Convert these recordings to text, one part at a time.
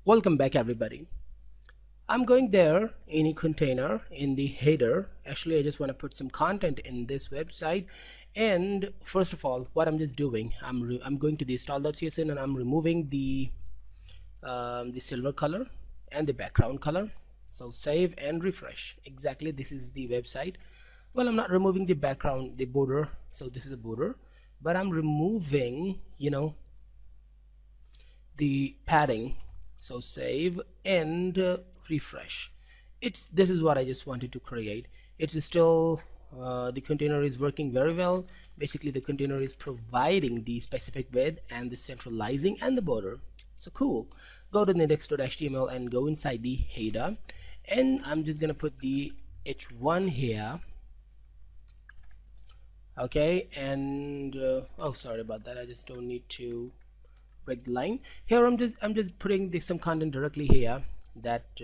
Welcome back everybody. I'm going there in a container in the header. Actually, I just want to put some content in this website. And first of all, what I'm just doing, I'm going to the style.csn and I'm removing the silver color and the background color. So save and refresh. Exactly, this is the website. Well, I'm not removing the background, the border. So this is the border, but I'm removing, the padding. So save and refresh. This is what I just wanted to create. It's still the container is working very well. Basically the container is providing the specific width and the centralizing and the border. So cool. Go to index.html and go inside the header, and I'm just gonna put the h1 here. Okay, and oh, sorry about that, I just don't need to break the line here. I'm just putting some content directly here, that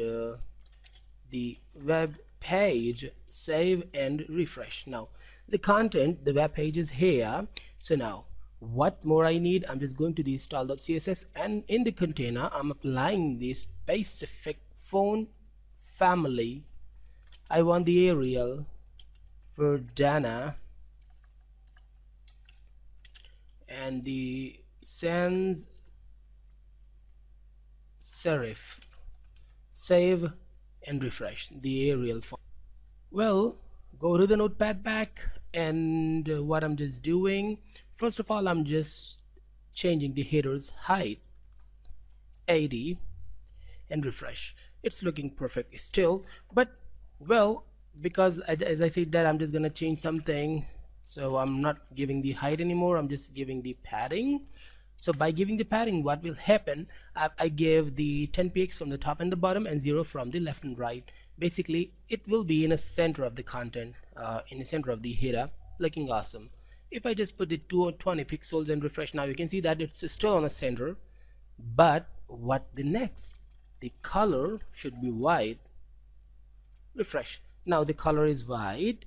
the web page. Save and refresh. Now the content, the web page is here. So now what more I need, I'm just going to the style.css, and in the container I'm applying the specific font family. I want the Arial, Verdana, and the sans serif. Save and refresh the Arial font. Well, go to the notepad back, and what I'm just doing, first of all, I'm just changing the header's height 80 and refresh. It's looking perfect still, but well, because as I said that I'm just gonna change something, so I'm not giving the height anymore, I'm just giving the padding. So by giving the padding, what will happen, I give the 10 px from the top and the bottom and 0 from the left and right. Basically it will be in the center of the content, in the center of the header, looking awesome. If I just put the 220 pixels and refresh, now you can see that it's still on the center. But what the next, the color should be white. Refresh. Now the color is white.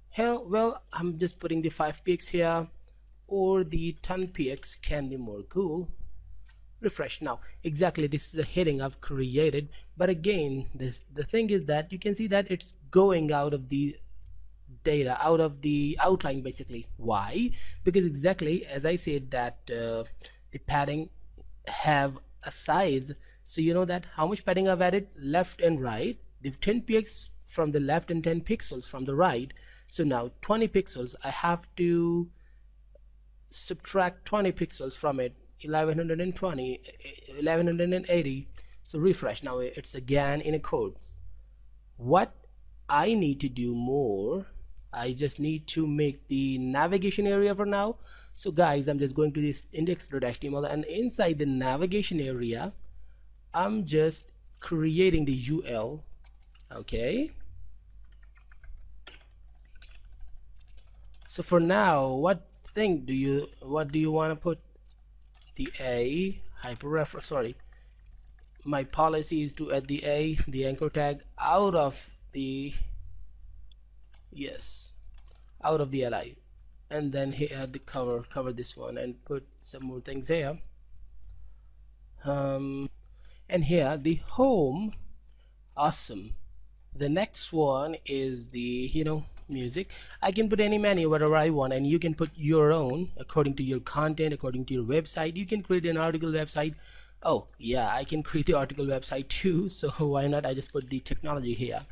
Hell, well, I'm just putting the 5px here, or the 10px can be more cool. Refresh. Now exactly, this is the heading I've created, but again, the thing is that you can see that it's going out of the data, out of the outline. Basically, why? Because exactly as I said that the padding have a size, so you know that how much padding I've added, left and right, the 10px from the left and 10 pixels from the right. So now 20 pixels, I have to subtract 20 pixels from it, 1120, 1180. So refresh. Now it's again in a quotes. What I need to do more, I just need to make the navigation area for now. So guys, I'm just going to this index.html, and inside the navigation area I'm just creating the UL. Okay, so for now, what do you want to put? The A hyperreference, sorry, my policy is to add the A, the anchor tag, out of the, yes, out of the li, and then here the cover this one and put some more things here, and here the home. Awesome. The next one is the music. I can put any menu whatever I want, and you can put your own according to your content, according to your website. You can create an article website. Oh yeah, I can create the article website too, so why not? I just put the technology here.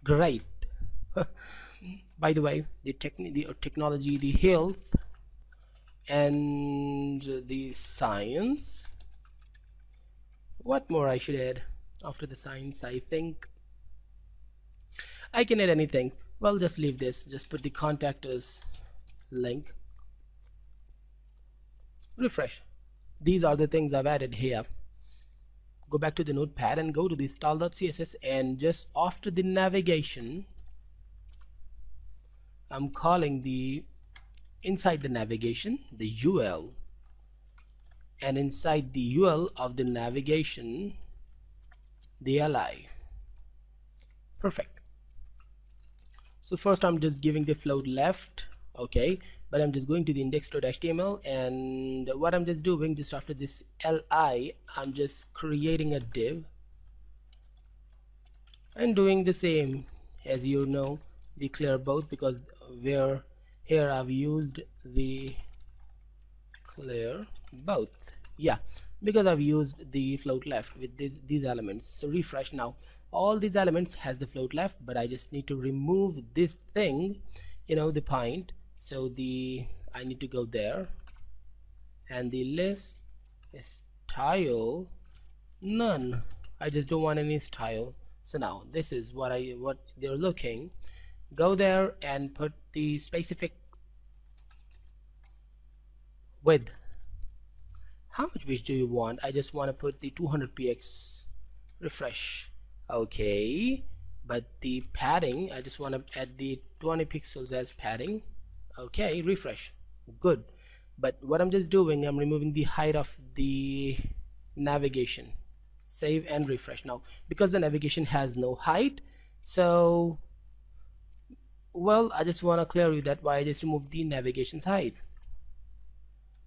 Great. By the way, the technology, the health, and the science. What more I should add after the science? I think I can add anything. Well, just leave this, just put the contact us link. Refresh. These are the things I've added here. Go back to the notepad and go to the style.css, and just after the navigation I'm calling the, inside the navigation, the UL, and inside the UL of the navigation, the li. Perfect. So first I'm just giving the float left. Okay, but I'm just going to the index.html, and what I'm just doing, just after this li, I'm just creating a div and doing the same as you know, declare both, because where here I've used the clear both, yeah, because I've used the float left with these elements. So refresh now, all these elements has the float left, but I just need to remove this thing, you know, the point. So I need to go there, and the list style none, I just don't want any style. So now this is what they're looking. Go there and put the specific width. How much width do you want? I just want to put the 200px. Refresh. Okay, but the padding, I just want to add the 20 pixels as padding. Okay, refresh. Good. But what I'm just doing, I'm removing the height of the navigation. Save and refresh. Now because the navigation has no height, so well, I just want to clear you that why I just removed the navigation's height.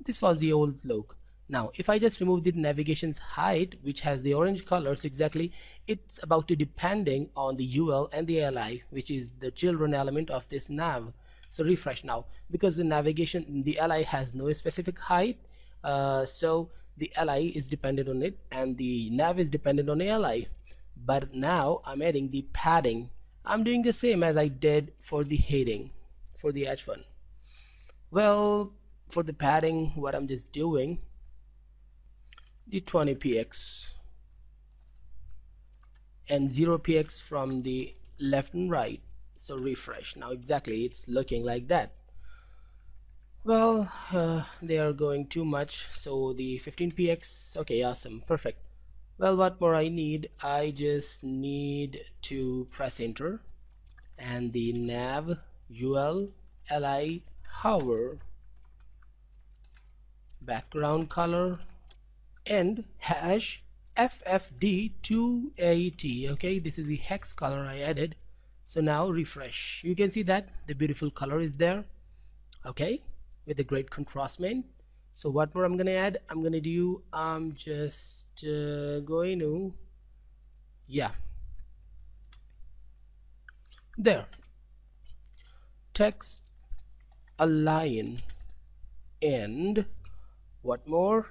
This was the old look. Now if I just remove the navigation's height, which has the orange colors, exactly it's about to depending on the UL and the li, which is the children element of this nav. So refresh now, because the navigation, the li has no specific height, so the li is dependent on it and the nav is dependent on the li. But now I'm adding the padding. I'm doing the same as I did for the heading for the h1. Well, for the padding, what I'm just doing, the 20px and 0px from the left and right. So refresh now, exactly it's looking like that. Well, they are going too much, so the 15px, okay, awesome, perfect. Well, what more I need, I just need to press enter, and the nav ul li hover background color and hash ffd2at. okay, this is the hex color I added. So now refresh, you can see that the beautiful color is there, okay, with a great contrast main. So what more I'm gonna add, I'm gonna do, I'm just going to, yeah, there, text align, and what more,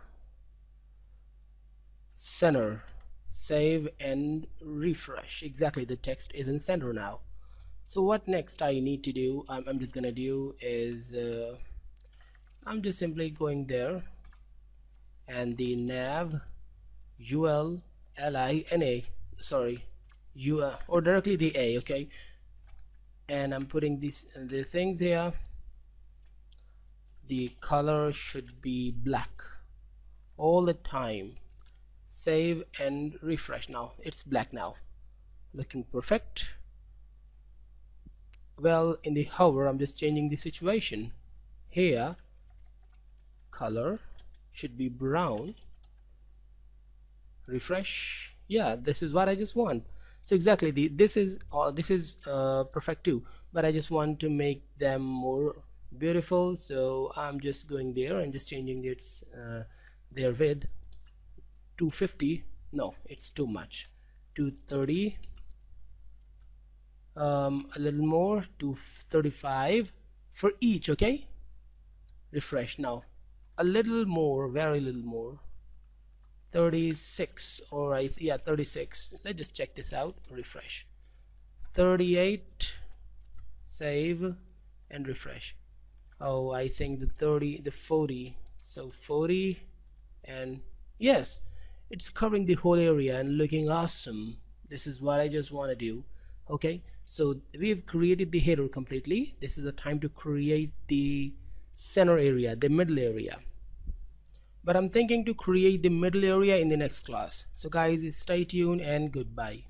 center. Save and refresh. Exactly, the text is in center now. So what next I need to do, I'm just gonna do is I'm just simply going there, and the nav ul li na, sorry, or directly the a, okay, and I'm putting the things here. The color should be black all the time. Save and refresh. Now it's black now, looking perfect. Well, in the hover, I'm just changing the situation here. Color should be brown. Refresh. Yeah, this is what I just want. So exactly, this is perfect too, but I just want to make them more beautiful, so I'm just going there and just changing their width. 250, no, it's too much. 230, a little more, 235 for each. Okay, refresh now, a little more, very little more, 36, or yeah, 36. Let's just check this out. Refresh. 38, save and refresh. Oh, I think the 40, so 40, and yes, it's covering the whole area and looking awesome. This is what I just want to do. Okay, so we've created the header completely. This is the time to create the center area, the middle area, but I'm thinking to create the middle area in the next class. So guys, stay tuned and goodbye.